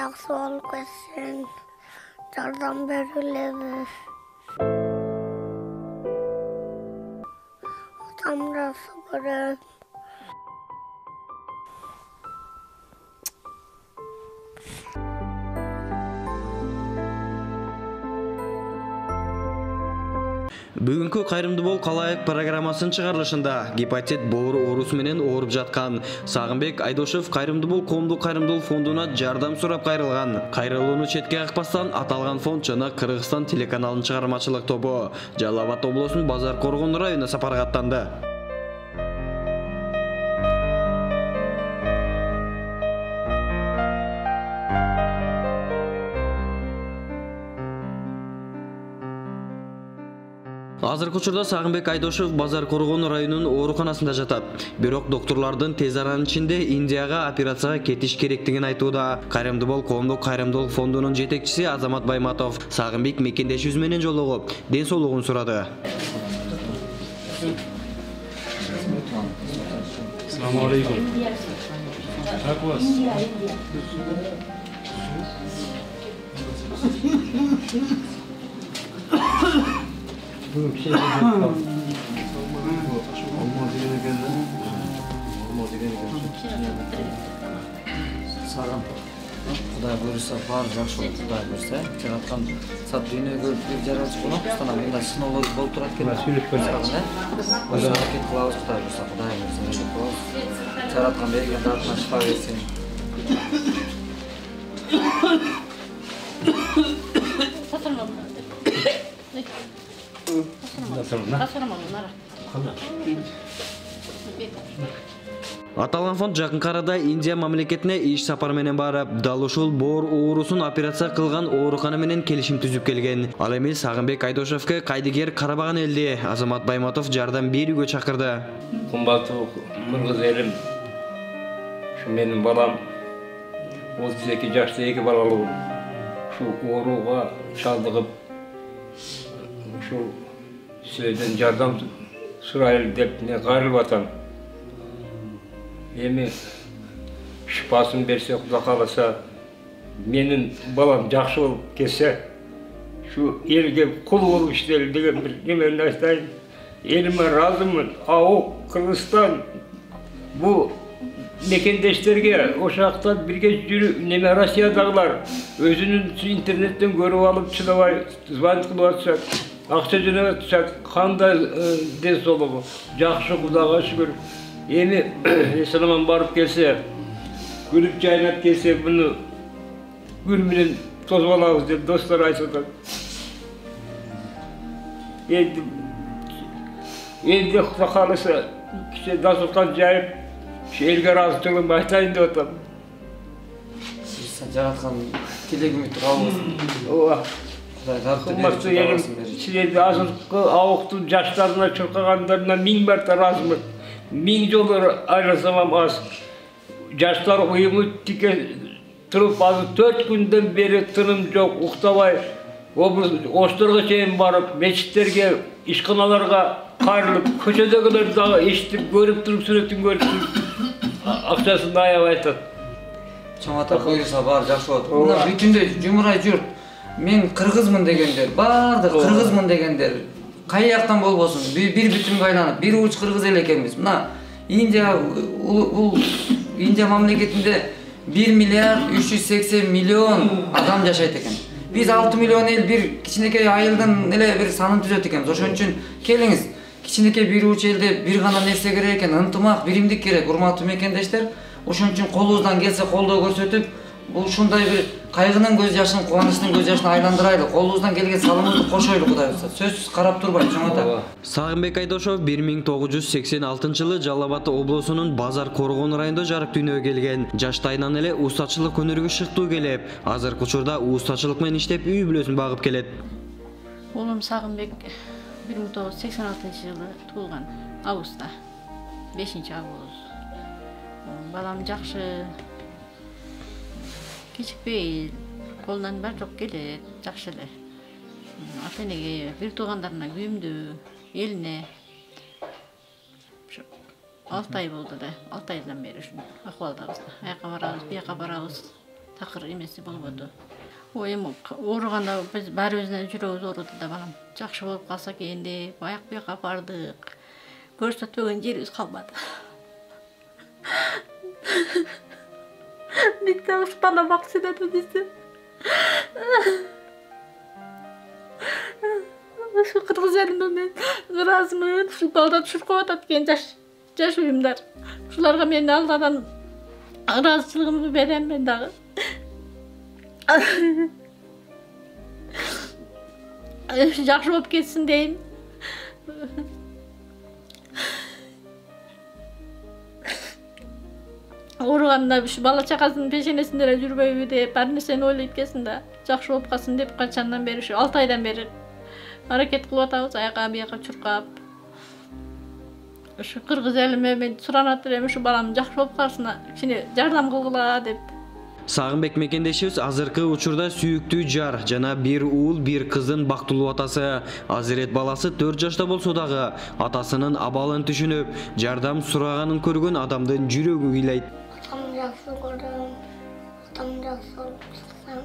жақсы болып кетсін, жардам беріледі. Атам жақсы көреді. Бүгүнкү Кайрымды бол калайык программасынын чыгарылышында гепатит боор оорусу менен ооруп жаткан Сагынбек Айдошев Кайрымды бол коомдук кайрымдуулук фондуна жардам сурап кайрылган. Кайрылууну четке какпастан аталган фонд жана Кыргызстан телеканалынын чыгармачылык тобу Жалал Абад облусунун Базар Коргон районуна сапарга аттанды. Азыркы учурда Сагынбек Айдошев Базар Коргон районунун ооруканасында жатат. Бирок докторлордун тез аранын ичинде Индияга операцияга кетиш керектигин айтууда. Кайрымды бол коомдук кайрымдуулук фондунун жетекчиси Азамат Байматов Сагынбек мекендешибиз менен жолугуп, ден соолугун сурады. Assalamu alaikum. Как у вас? Сагын Кудай буйруса баары жакшы болот, Кудай буйруса. Жараткан сат дүйнөгө бир жаратчы болупстан мындай сыноолор болуп турат экен. Сагын, ошо аракет кылабыз, Кудай буйруса, Кудай буйруса. Жараткан берген затына шифа берсин. Аталган фонд жакынкы арада Индия мамлекетине иш сапар менен барып, дал ушул боор оорусун операция кылган оорукана менен келишим түзүп келген. Ал эми Сагынбек Айдошевке кайдыгер карабаган элди Азамат Байматов жардам берүүгө чакырды. Кымбаттуу кыргыз элим, ушу менин балам 32 жашта 2 балалуу ушу ооруга чалдыгып, ушу силерден жардам сурайлы деп кайрылып атам. Эми шипасын берсе, Кудай кааласа, менин балам жакшы болуп кетсе, şu elge kul olup işleri деген bir nemeni айтайын. Elime razımın. Avu Kırgızstan bu mekendeşlerge o şakta birge yürü neme Rusya'dağlar özünün internetten görüp alıp çılabay zvanit kılıp atacak. Akça jönep atacak. Kандай dens olup. Жақшы Kudayga şükür. Emi Esalaman barıp gelse, gülüp çaynap gelse bunu gül bilen tozup alabız dep dostlar aytışat. Endi Kuday kalırsa dasturxan jayıp elge razılığımı aytayın dep atam. Жараткан тилегиңизди кабыл кылсын. Ооба. Кымбаттуу элим, силерди азыркы абыктуу жаштарына чуркагандарына 1000 марта ыраазымын. 1000 жолу айрылсам аз. Жаштар уюму тике туруп азыр 4 күндөн бери тыным жок, уктабай, ошторго чейин барып, мечиттерге, ишканаларга кайрылып, көчөдөгүлөр дагы эшитип, көрүп туруп, сүрөтүн көрүп туруп, акчасын аябай айтат. Чоң ата буйруса баары жакшы болот. Мына бүтүндөй жумурай журт. Мен кыргызмын дегендер, баардык кыргызмын дегендер кай жактан болбосун, бир бүтүнгө айланып, бир уч кыргыз эл экенбиз. Мына Индия мамлекетинде 1 миллиард 380 миллион адам жашайт экен. Биз 6 миллион эл бир кичинекей айылдын эле бир санын түзөт экенбиз. Ошон үчүн келиңиз, кичинекей бир уч элде бир гана нерсе керек экен, ынтымак, биримдик керек, урматтуу мекендештер. Ошон үчүн колубуздан келсе колдоо көрсөтүп, бул ушундай бир кайгынын көз жашын, кубанычтын көз жашын айландырайлы. Колубуздан келген салымыбызды кошойлу, Кудай буйруса. Сөзсүз карап турбайт, чоң ата. Сагынбек Айдошев 1986-жылы Жалал Абад облусунун Базар Коргон районунда жарык дүйнөгө келген. Жаштайынан эле устачылык өнөрүгө шыктуу келип, азыркы учурда устачылык менен иштеп үй бүлөсүн багып келет. Улум Сагынбек 1986-жылы туулган, августта, 5-август. Балам жакшы, кичикпей, колунан бар жок келет, жакшы эле. Ата-энеге, бир туугандарына күйүмдүү, элине 6 ай болду да, 6 айдан бери ушул акыбалдабыз. Аяка барабыз, бияка барабыз. такыр эмеси болбоду. Эми ооруганда биз баарыбыздын жүрөгүбүз ооруду да балам. Жакшы болуп калса экен деп аяк бuyакка бардык. Көрсөтпөгөн жерибиз калбады. Bitti bana bak dedi bizi. Şu kırgız elimden razımın, şu balda çurku atatken yaş uyumlar. Şularga meni aldadan razılığımı veren ben dağı. Жақсы болып кетсін деймін. Ооруганда ушу бала чакасынын пешенесинде эле жүрбөйбү деп ар нерсени ойлоп кетсин да. Жакшы болуп калсын деп качандан бери ушу 6 айдан бери аракет кылып атабыз, аяка бияка чуркап. Ушу кыргыз элиме мен суранат элем ушу балам жакшы болуп калсын, кичине жардам кылгыла деп. Сагынбек мекендешибиз азыркы учурда сүйүктүү жар жана бир уул, бир кыздын бактылуу атасы. Азырет баласы 4 жашта болсо дагы атасынын абалын түшүнүп, жардам сураганын көргөн адамдын жүрөгү кыйлайт. Atam жақсы көрем, atam жақсы болып шықсам.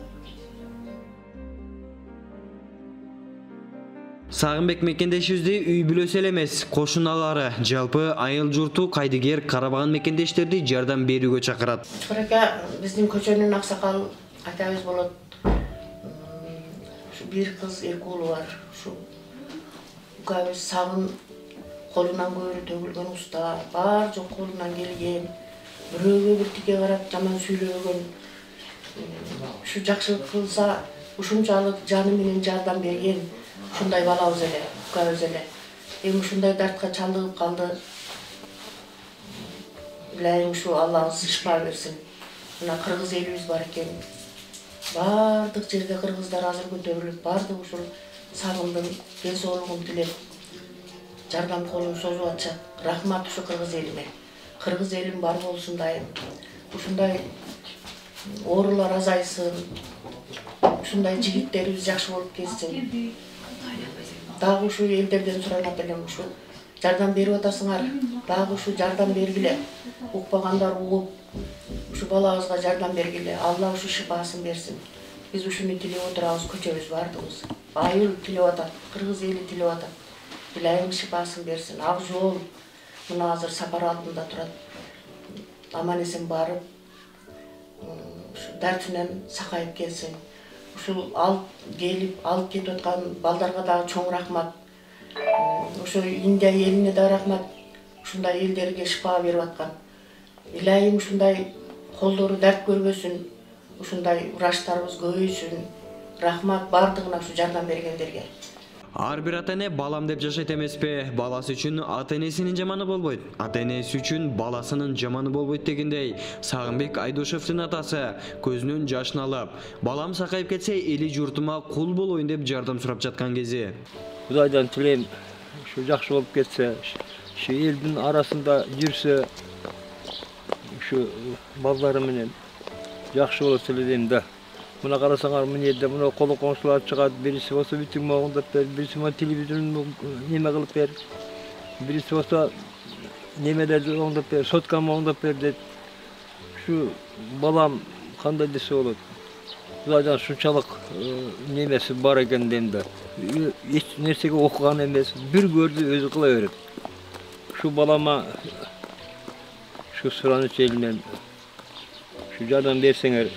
Сагынбек мекендешибизде үй бүлөсү эле эмес, кошуналары, жалпы айыл журту кайдыгер карабаган мекендештерди жардам берүүгө чакырат. Чурека биздин көчөнүн аксакал атабыз болот. Ушу бир кыз, эки уулу бар. Ушу укабыз сагын колунан көбүрө төгүлгөн уста, бар жок колунан келген, бирөөгө бир тике карап жаман сүйлөгөн. Ушу жакшылык кылса, ушунчалык жаны менен жардам берген. Ушундай балабыз эле, укабыз эле. Эми ушундай дартка чалдыгып калды. Билайым ушу Аллабыз шифа берсин. Мына кыргыз элибиз бар экен. Бардык жерде кыргыздар азыр көтөрүлүп, бардык ушул сагындын ден соолугун тилеп, жардам колун созуп атышат. Рахмат ушу кыргыз элиме. Кыргыз элим бар болсун дайым. Ушундай оорулар азайсын. Ушундай жигиттерибиз жакшы болуп кетсин. Дагы ушу элдерден суранат элем, ушу жардам берип атасыңар, дагы ушу жардам бергиле. Укпагандар угуп, ушу балабызга жардам бергиле. Алла ушу шифасын берсин. Биз ушуну тилеп отурабыз, көчөбүз бардыгыбыз. Айыл тилеп атат, кыргыз эли тилеп атат. Билайым шифасын берсин. Ак жол мына азыр сапар алдында турат. Аман эсен барып, ушу дартынан сакайып келсин. Ушул алып кетип аткан балдарга дагы чоң рахмат. Ошо Индия элине да рахмат. Ушундай элдерге шифа берип аткан. Илайым ушундай колдору дарт көрбөсүн. Ушундай врачтарыбыз көбөйсүн. Рахмат бардыгына ушу жардам бергендерге. Ар бир ата-эне балам деп жашайт эмеспи? Баласы үчүн ата-энесинин жаманы болбойт. Ата-энеси үчүн баласынын жаманы болбойт дегендей, Сагынбек Айдошевдин атасы көзүнөн жашын алып, балам сакайып кетсе эли журтума кул болоюн деп жардам сурап жаткан кези. Кудайдан тилейм, ушу жакшы болуп кетсе, ушу элдин арасында жүрсө, ушу балдары менен жакшы болот эле дейм да. Мына карасаңар, мына жерде мына коло коңшулар чыгат, бириси болсо бүтүн могундап бер, бириси мына телевизорун неме кылып бер, бириси болсо немелерди оңдоп бер, сотканы оңдоп бер дейт. Ушу балам кандай десе болот. Кудайдан шунчалык немеси бар экен дейм да. Эч нерсеге окуган эмес, бир көрдү өзү кыла берет. Ушу балама ушу сураныч элинен ушу жардам берсеңер,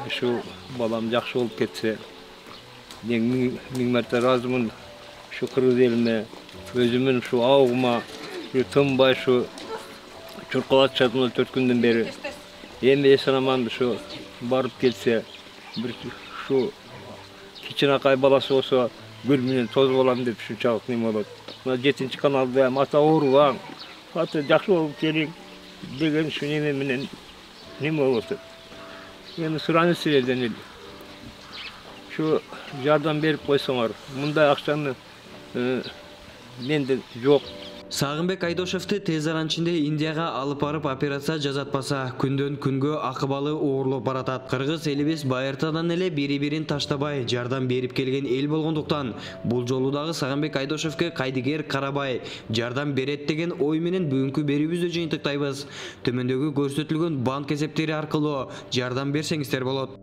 ушу балам жакшы болуп кетсе, миң марта ыраазымын ушу кыргыз элиме, өзүмүн ушу абыгыма тынбай ушу чуркалатышат мына 4 күндөн бери. Эми эсен-аман ушу барып келсе, бир ушу кичинакай баласы болсо гүл менен тозуп алам деп ушунчалык неме болот. Мына 7 каналда ата оорубаң, ата жакшы болуп келиң деген ушу неме менен неме болот. Эми суранып силерден эле. Şu жардам берип койсоңор, мындай акчаны менде жок. Сагынбек Айдошевду тез аран ичинде Индияга алып барып операция жасатпаса, күндөн күнгө акыбалы оорлоп баратат. Кыргыз элибиз байыртадан эле бири-бирин таштабай жардам берип келген эл болгондуктан, бул жолу дагы Сагынбек Айдошевге кайдыгер карабай жардам берет деген ой менен бүгүнкү берүүбүздү жыйынтыктайбыз. Төмөндөгү көрсөтүлгөн банк эсептери аркылуу жардам берсеңиздер болот.